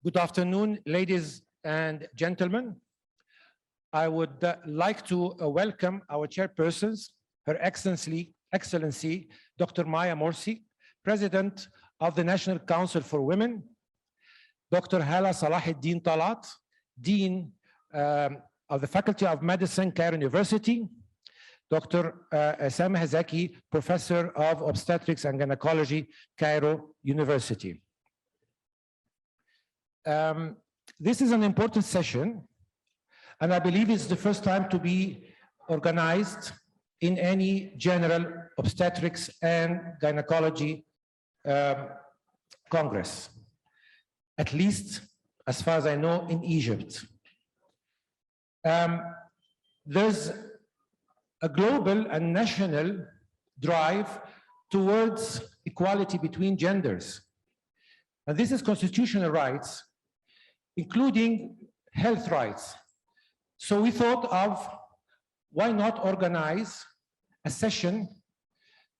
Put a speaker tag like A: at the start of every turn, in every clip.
A: Good afternoon, ladies and gentlemen. I would like to welcome our chairpersons, Her Excellency, Dr. Maya Morsy, President of the National Council for Women, Dr. Hala Salahuddin Talat, Dean of the Faculty of Medicine, Cairo University, Dr. Sameh Zaki, Professor of Obstetrics and Gynecology, Cairo University. This is an important session, and I believe it's the first time to be organized in any general obstetrics and gynecology congress, at least as far as I know in Egypt. There's a global and national drive towards equality between genders. And this is constitutional rights, including health rights. So we thought of why not organize a session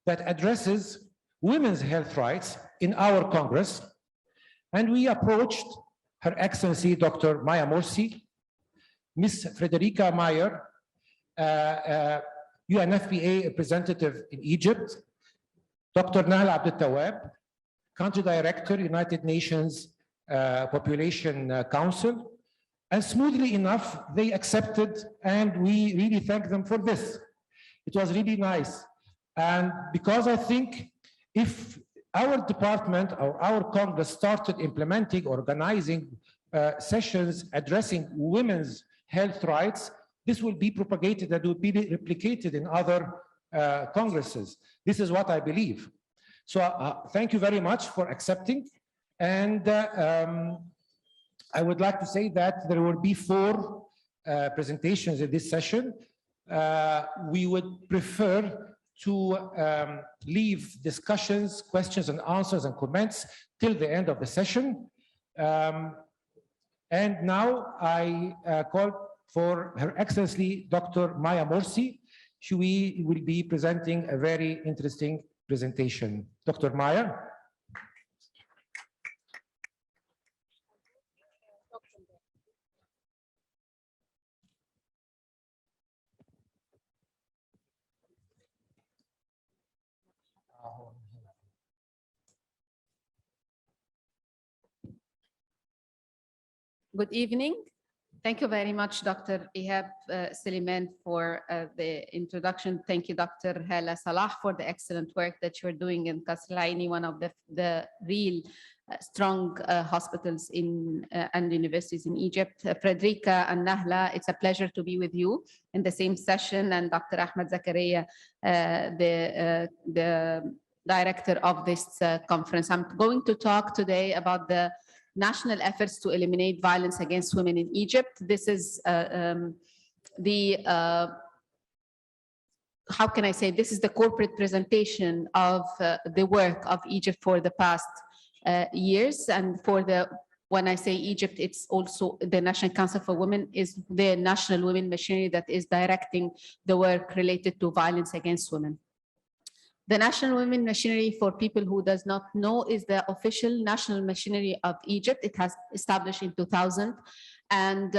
A: that addresses women's health rights in our Congress. And we approached Her Excellency Dr. Maya Morsy, Ms. Frederica Meyer, UNFPA representative in Egypt, Dr. Nahal Abdeltawab, Country Director, United Nations Population Council, and smoothly enough, they accepted, and we really thank them for this. It was really nice. And because I think if our department or our Congress started implementing, organizing sessions addressing women's health rights, this will be propagated and will be replicated in other congresses. This is what I believe. So thank you very much for accepting. And I would like to say that there will be 4 presentations in this session. We would prefer to leave discussions, questions and answers and comments till the end of the session. And now I call for Her Excellency Dr. Maya Morsy. She will be presenting a very interesting presentation. Dr. Maya.
B: Good evening. Thank you very much, Dr. Ihab Suleiman, for the introduction. Thank you, Dr. Hala Salah, for the excellent work that you're doing in Qasr Al-Aini, one of the real strong hospitals and universities in Egypt. Frederica and Nahla, it's a pleasure to be with you in the same session, and Dr. Ahmed Zakaria, the director of this conference. I'm going to talk today about the national efforts to eliminate violence against women in Egypt. This is how can I say, this is the corporate presentation of the work of Egypt for the past years. And when I say Egypt, it's also the National Council for Women is the national women machinery that is directing the work related to violence against women. The National Women Machinery, for people who does not know, is the official national machinery of Egypt. It has established in 2000, and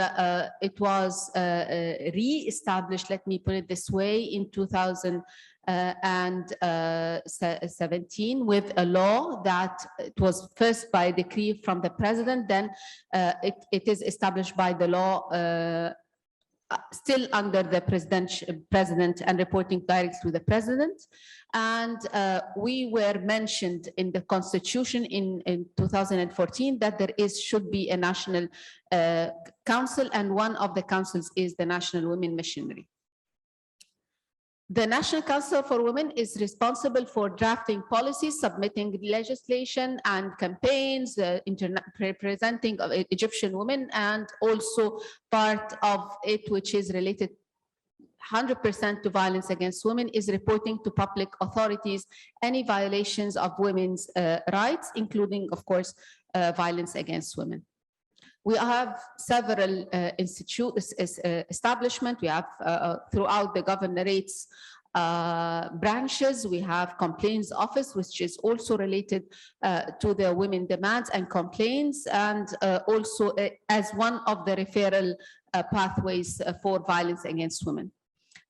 B: it was re-established, let me put it this way, in 2017 with a law that it was first by decree from the president, then it is established by the law still under the president and reporting directly to the president. And we were mentioned in the constitution in 2014 that there should be a national council, and one of the councils is the National Women Machinery. The National Council for Women is responsible for drafting policies, submitting legislation and campaigns, representing Egyptian women, and also part of it, which is related 100% to violence against women, is reporting to public authorities any violations of women's rights, including, of course, violence against women. We have several establishments. We have throughout the governorates branches. We have complaints office, which is also related to the women demands and complaints, and also as one of the referral pathways for violence against women.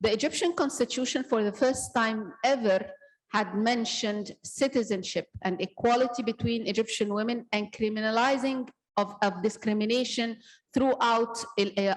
B: The Egyptian constitution, for the first time ever, had mentioned citizenship and equality between Egyptian women and criminalizing of discrimination throughout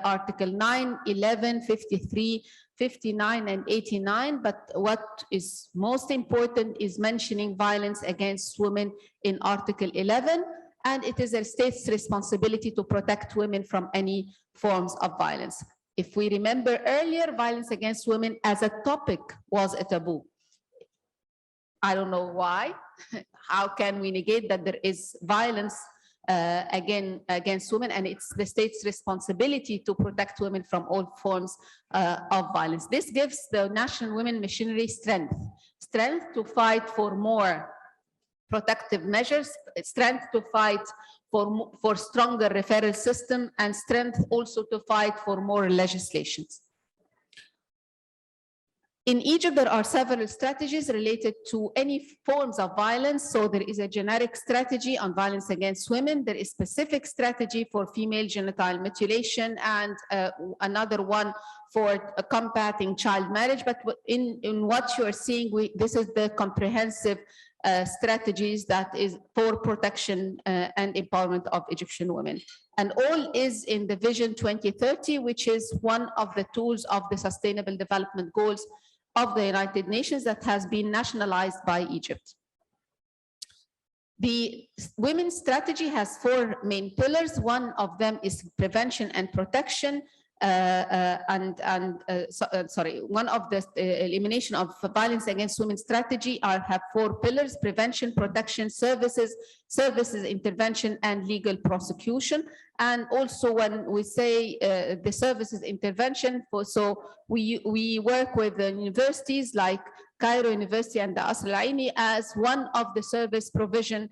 B: Article 9, 11, 53, 59, and 89. But what is most important is mentioning violence against women in Article 11, and it is a state's responsibility to protect women from any forms of violence. If we remember earlier, violence against women as a topic was a taboo. I don't know why. How can we negate that there is violence against women, and it's the state's responsibility to protect women from all forms of violence. This gives the national women machinery strength to fight for more protective measures, strength to fight for stronger referral system, and strength also to fight for more legislations. In Egypt, there are several strategies related to any forms of violence. So there is a generic strategy on violence against women. There is specific strategy for female genital mutilation, and another one for combating child marriage. But in what you are seeing, this is the comprehensive strategies that is for protection and empowerment of Egyptian women. And all is in the Vision 2030, which is one of the tools of the Sustainable Development Goals of the United Nations that has been nationalized by Egypt. The women's strategy has 4 main pillars. One of them is prevention and protection, one of the elimination of violence against women strategy have 4 pillars: prevention, protection, services, intervention, and legal prosecution. And also when we say the services intervention, we work with the universities like Cairo University and the Asr Al-Aini as one of the service provision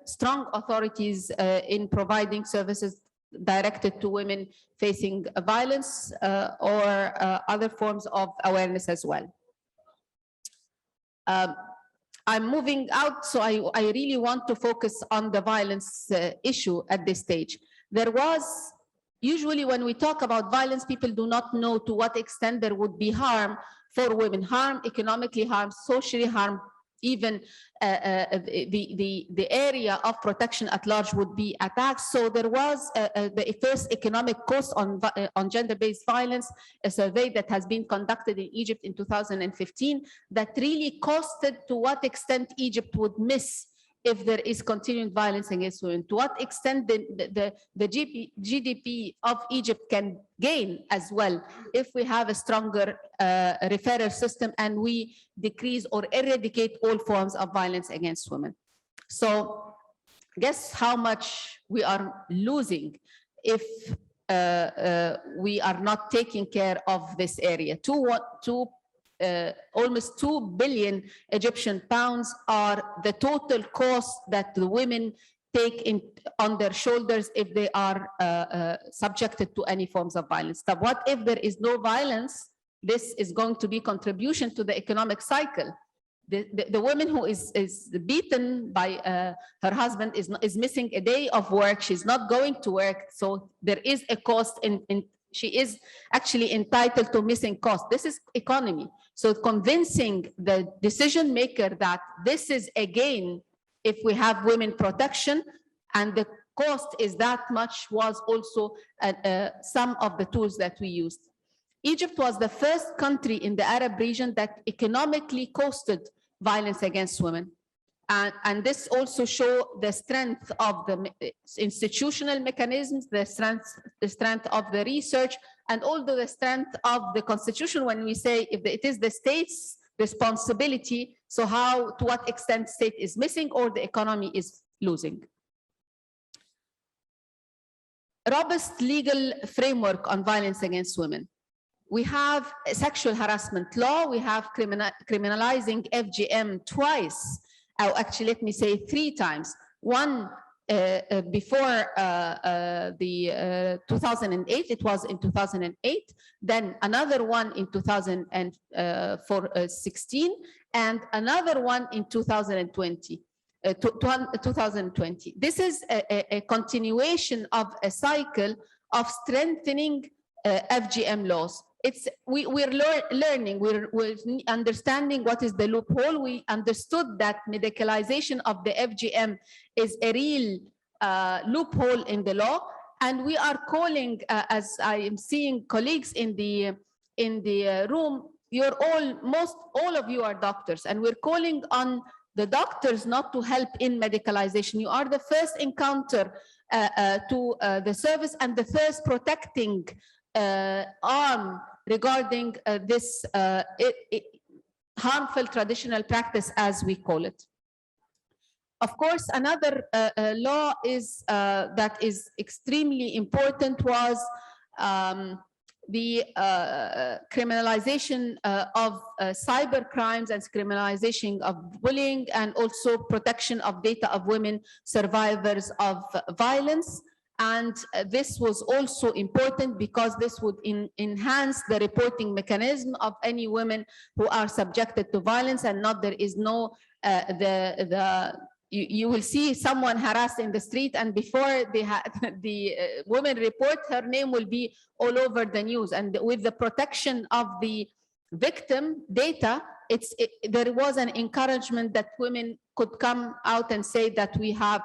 B: strong authorities in providing services directed to women facing violence or other forms of awareness as well. I'm moving out, so I really want to focus on the violence issue at this stage. There was, usually when we talk about violence, people do not know to what extent there would be harm for women, harm economically, harm socially, harm even the area of protection at large would be attacked. So there was the first economic cost on gender-based violence, a survey that has been conducted in Egypt in 2015 that really costed to what extent Egypt would miss if there is continued violence against women, to what extent the GDP of Egypt can gain as well if we have a stronger referral system and we decrease or eradicate all forms of violence against women. So guess how much we are losing if we are not taking care of this area. Almost 2 billion Egyptian pounds are the total cost that the women take on their shoulders if they are subjected to any forms of violence. So what if there is no violence? This is going to be contribution to the economic cycle. The woman who is beaten by her husband is missing a day of work. She's not going to work. So there is a cost she is actually entitled to missing cost. This is economy. So convincing the decision maker that this is a gain if we have women protection and the cost is that much was also some of the tools that we used. Egypt was the first country in the Arab region that economically costed violence against women. And this also shows the strength of the institutional mechanisms, the strength of the research, and also the strength of the constitution when we say if it is the state's responsibility, so to what extent state is missing or the economy is losing. Robust legal framework on violence against women. We have a sexual harassment law, we have criminalizing FGM twice. Actually, let me say 3 times. One before the 2008, it was in 2008, then another one in 2016, and another one in 2020. 2020. This is a continuation of a cycle of strengthening FGM laws. We're learning, we're understanding what is the loophole. We understood that medicalization of the FGM is a real loophole in the law, and we are calling, as I am seeing colleagues in the room, you're all of you are doctors, and we're calling on the doctors not to help in medicalization. You are the first encounter to the service and the first protecting arm regarding this harmful traditional practice, as we call it. Of course, another law is that is extremely important was the criminalization of cyber crimes and criminalization of bullying, and also protection of data of women survivors of violence. And this was also important because this would enhance the reporting mechanism of any women who are subjected to violence, and not there is no you will see someone harassed in the street, and before the woman report, her name will be all over the news. And with the protection of the victim data, there was an encouragement that women could come out and say that we have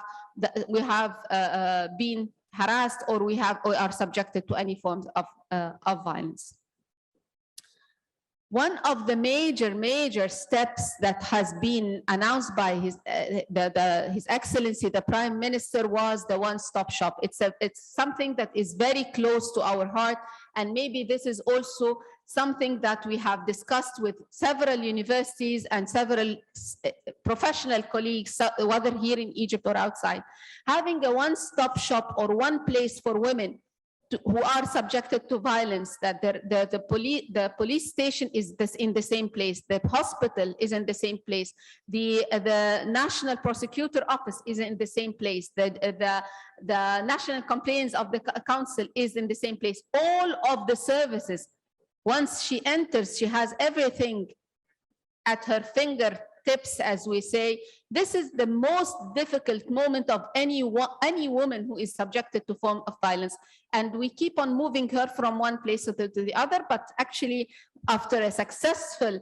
B: been harassed, or are subjected to any forms of violence. One of the major steps that has been announced by His Excellency, the Prime Minister, was the one-stop shop. It's something that is very close to our heart, and maybe this is also something that we have discussed with several universities and several professional colleagues, whether here in Egypt or outside. Having a one-stop shop or one place for women who are subjected to violence, that the police station is in the same place, the hospital is in the same place, the national prosecutor office is in the same place, the national complaints of the council is in the same place. All of the services, once she enters, she has everything at her fingertips, as we say. This is the most difficult moment of any woman who is subjected to form of violence. And we keep on moving her from one place to the other, but actually after a successful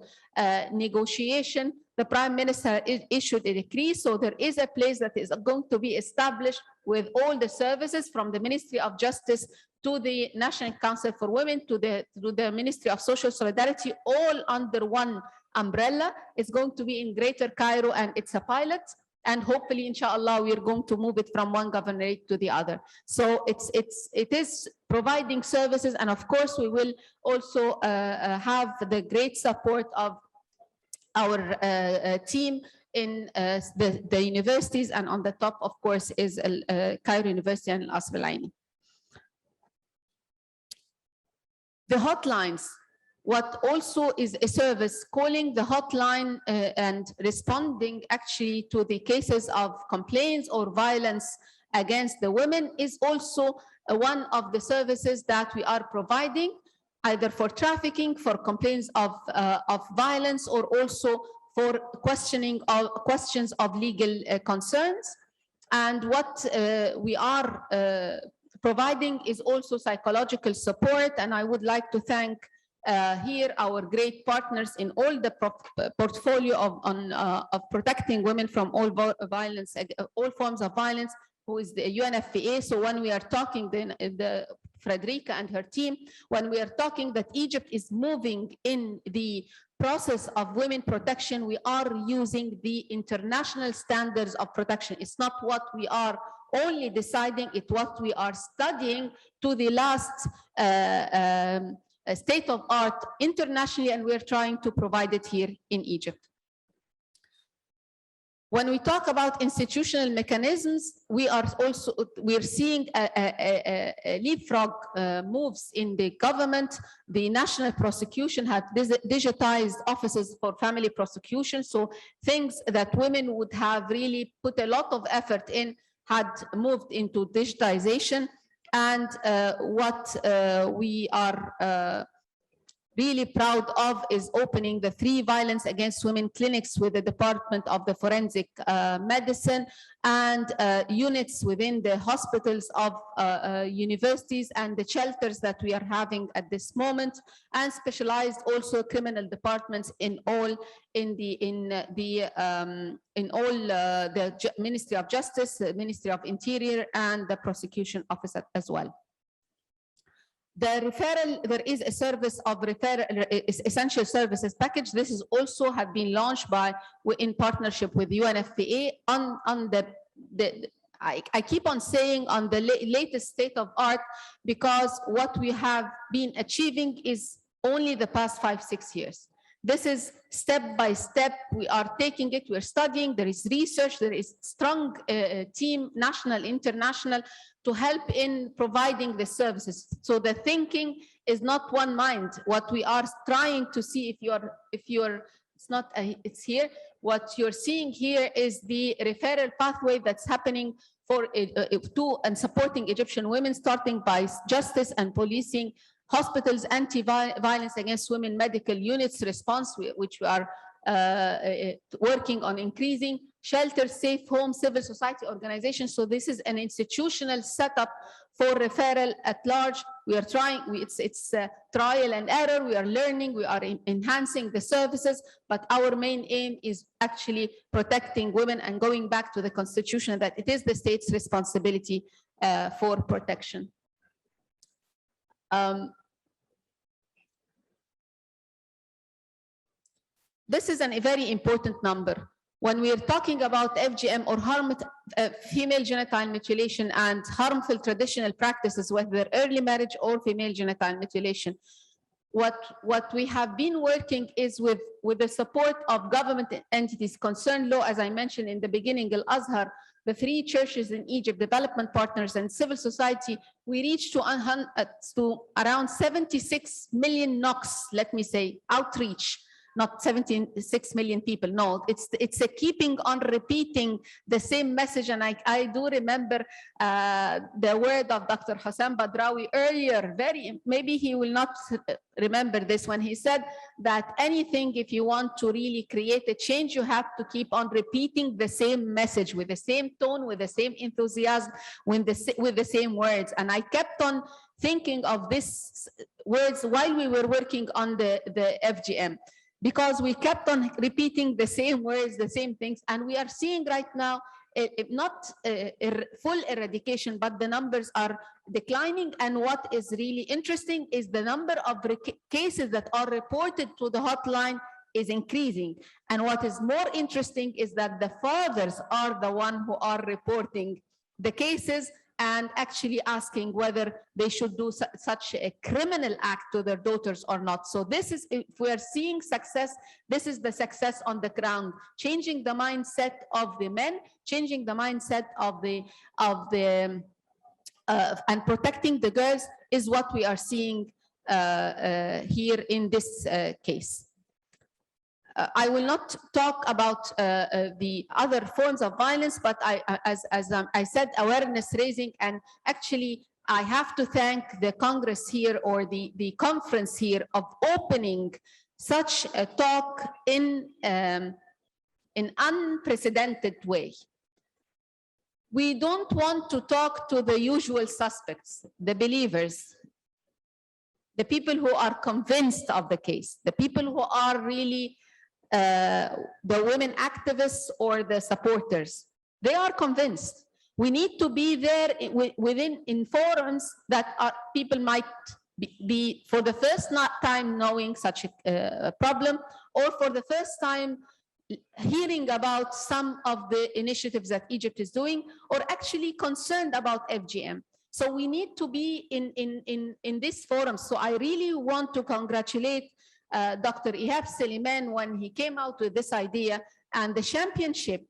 B: negotiation, the Prime Minister issued a decree. So there is a place that is going to be established with all the services, from the Ministry of Justice to the National Council for Women to the Ministry of Social Solidarity, all under one umbrella. It's going to be in Greater Cairo, and it's a pilot, and hopefully inshallah we're going to move it from one governorate to the other. So it is providing services, and of course we will also have the great support of our team in the universities, and on the top of course is Cairo University and Al-Asr Al-Aini. The hotlines, what also is a service, calling the hotline and responding actually to the cases of complaints or violence against the women, is also one of the services that we are providing, either for trafficking, for complaints of violence, or also for questions of legal concerns. And what we are providing is also psychological support, and I would like to thank here our great partners in all the portfolio of protecting women from all violence, all forms of violence, who is the UNFPA. So when we are talking, the Frederica and her team, when we are talking that Egypt is moving in the process of women protection, we are using the international standards of protection. It's not what we are only deciding, it's what we are studying to the last state of art internationally, and we're trying to provide it here in Egypt. When we talk about institutional mechanisms, we're seeing a leapfrog moves in the government. The national prosecution had digitized offices for family prosecution. So things that women would have really put a lot of effort in, had moved into digitization. And what we are really proud of is opening the 3 violence against women clinics with the Department of the Forensic Medicine and units within the hospitals of universities and the shelters that we are having at this moment, and specialized also criminal departments in all the Ministry of Justice, the Ministry of Interior, and the Prosecution Office as well. The referral, there is a service of referral, essential services package. This is also have been launched in partnership with UNFPA on I keep on saying on the latest state of art, because what we have been achieving is only the past 5-6 years. This is step by step. We are taking it, we're studying, there is research, there is strong team, national, international, to help in providing the services. So the thinking is not one mind. What we are trying to see, if you're, it's not, it's here. What you're seeing here is the referral pathway that's happening for to and supporting Egyptian women, starting by justice and policing, hospitals, anti-violence against women medical units response, which we are working on increasing, shelter, safe home, civil society organizations. So this is an institutional setup for referral at large. We are trying, it's trial and error. We are learning, we are enhancing the services, but our main aim is actually protecting women and going back to the constitution that it is the state's responsibility for protection. This is a very important number. When we are talking about FGM or female genital mutilation and harmful traditional practices, whether early marriage or female genital mutilation, what we have been working is with the support of government entities, concerned law, as I mentioned in the beginning, Al-Azhar, the 3 churches in Egypt, development partners, and civil society. We reached to around 76 million knocks, let me say, outreach. Not 76 million people. No, it's a keeping on repeating the same message. And I do remember the word of Dr. Hassan Badrawi earlier, maybe he will not remember this, when he said that anything, if you want to really create a change, you have to keep on repeating the same message with the same tone, with the same enthusiasm, with the same words. And I kept on thinking of these words while we were working on the FGM. Because we kept on repeating the same words, the same things, and we are seeing right now, not full eradication, but the numbers are declining. And what is really interesting is the number of cases that are reported to the hotline is increasing. And what is more interesting is that the fathers are the ones who are reporting the cases and actually asking whether they should do such a criminal act to their daughters or not. So this is, if we are seeing success, this is the success on the ground, changing the mindset of the men, changing the mindset and protecting the girls is what we are seeing here in this case. I will not talk about the other forms of violence, but as I said, awareness raising, and actually I have to thank the Congress here, or the conference here, of opening such a talk in an unprecedented way. We don't want to talk to the usual suspects, the believers, the people who are convinced of the case, the people who are really the women activists or the supporters. They are convinced. We need to be there in forums that people might be for the first time knowing such a problem, or for the first time hearing about some of the initiatives that Egypt is doing, or actually concerned about FGM. So we need to be in this forum. So I really want to congratulate Dr. Ihab Suleiman when he came out with this idea, and the championship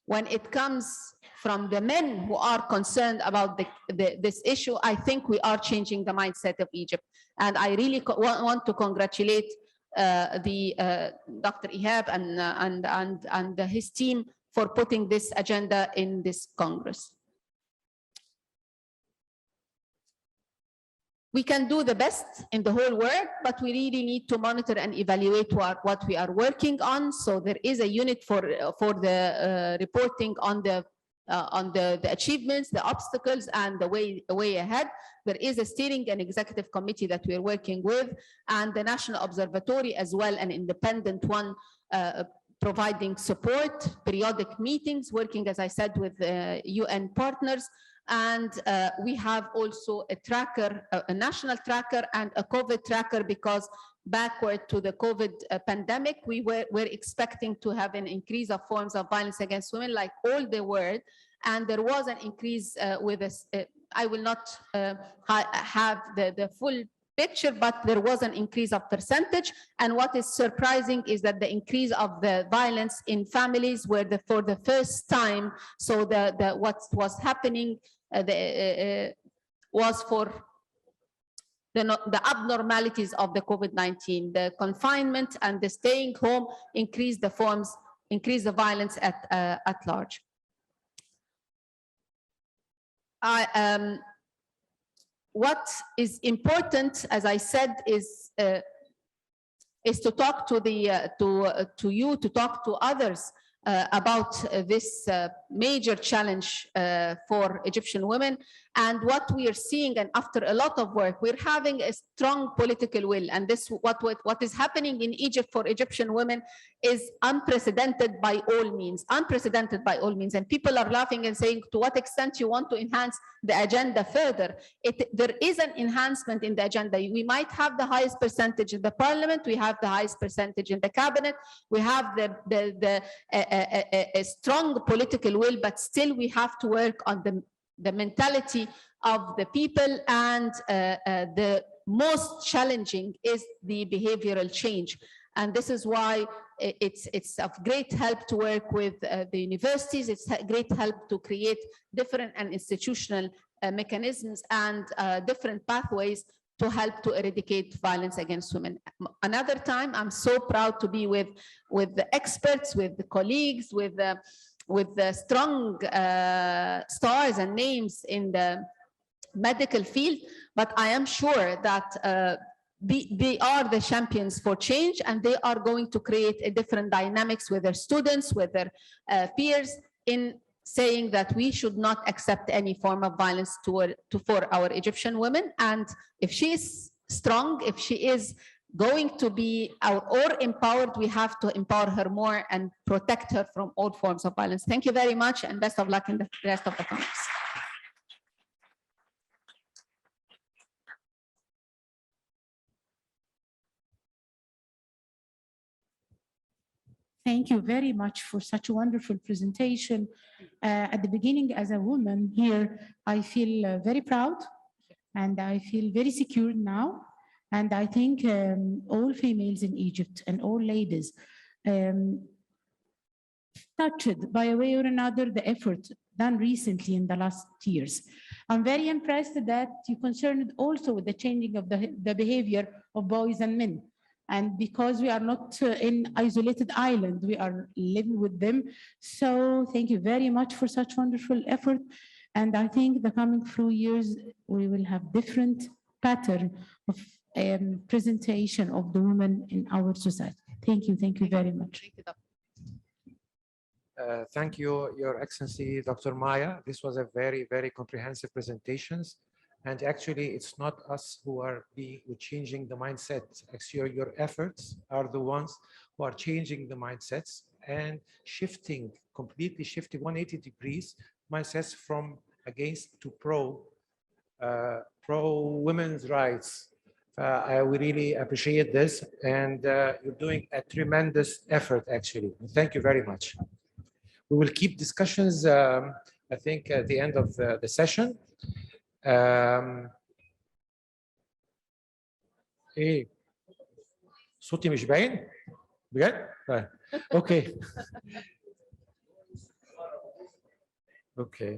B: when it comes from the men who are concerned about this issue. I think we are changing the mindset of Egypt, and I really want to congratulate Dr. Ihab and his team for putting this agenda in this Congress. we can do the best in the whole world, but we really need to monitor and evaluate what we are working on. So there is a unit for the reporting on the achievements, the obstacles, and the way ahead. There is a steering and executive committee that we're working with, and the National Observatory as well, an independent one, providing support, periodic meetings, working, as I said, with UN partners. And we have also a tracker, a national tracker and a COVID tracker, because backward to the COVID pandemic, we were expecting to have an increase of forms of violence against women like all the world. And there was an increase with this. I will not have the full picture, but there was an increase of percentage. And what is surprising is that the increase of the violence in families were for the first time. So what was happening was for the abnormalities of the COVID-19, the confinement and the staying home increased the violence at large. What is important, as I said, is to talk to you, to talk to others about this major challenge for Egyptian women. And what we are seeing, and after a lot of work, we're having a strong political will. And this, what is happening in Egypt for Egyptian women is unprecedented by all means, unprecedented by all means. And people are laughing and saying, to what extent you want to enhance the agenda further? There is an enhancement in the agenda. We might have the highest percentage in the parliament, we have the highest percentage in the cabinet, we have a strong political will, but still we have to work on the mentality of the people, and the most challenging is the behavioral change. And this is why it's of great help to work with the universities. It's a great help to create different and institutional mechanisms and different pathways to help to eradicate violence against women. Another time, I'm so proud to be with the experts, with the colleagues, with the strong stars and names in the medical field, but I am sure that they are the champions for change, and they are going to create a different dynamics with their students, with their peers, in saying that we should not accept any form of violence for our Egyptian women. And if she is strong, if she is going to be or empowered, we have to empower her more and protect her from all forms of violence. Thank you very much, and best of luck in the rest of the conference.
C: Thank you very much for such a wonderful presentation. At the beginning, as a woman here, I feel very proud, and I feel very secure now. And I think all females in Egypt and all ladies touched by a way or another the effort done recently in the last years. I'm very impressed that you concerned also with the changing of the behavior of boys and men. And because we are not in isolated island, we are living with them. So thank you very much for such wonderful effort. And I think the coming few years, we will have different pattern of presentation of the women in our society. Thank you very much.
A: Thank you, Your Excellency, Dr. Maya. This was a very, very comprehensive presentation. And actually, it's not us who are changing the mindset. Actually, your efforts are the ones who are changing the mindsets and completely shifting 180 degrees mindsets from against to pro women's rights. We really appreciate this, and you're doing a tremendous effort, actually. Thank you very much. We will keep discussions, I think, at the end of the session. ايه صوتي مش باين بجد؟ اوكي اوكي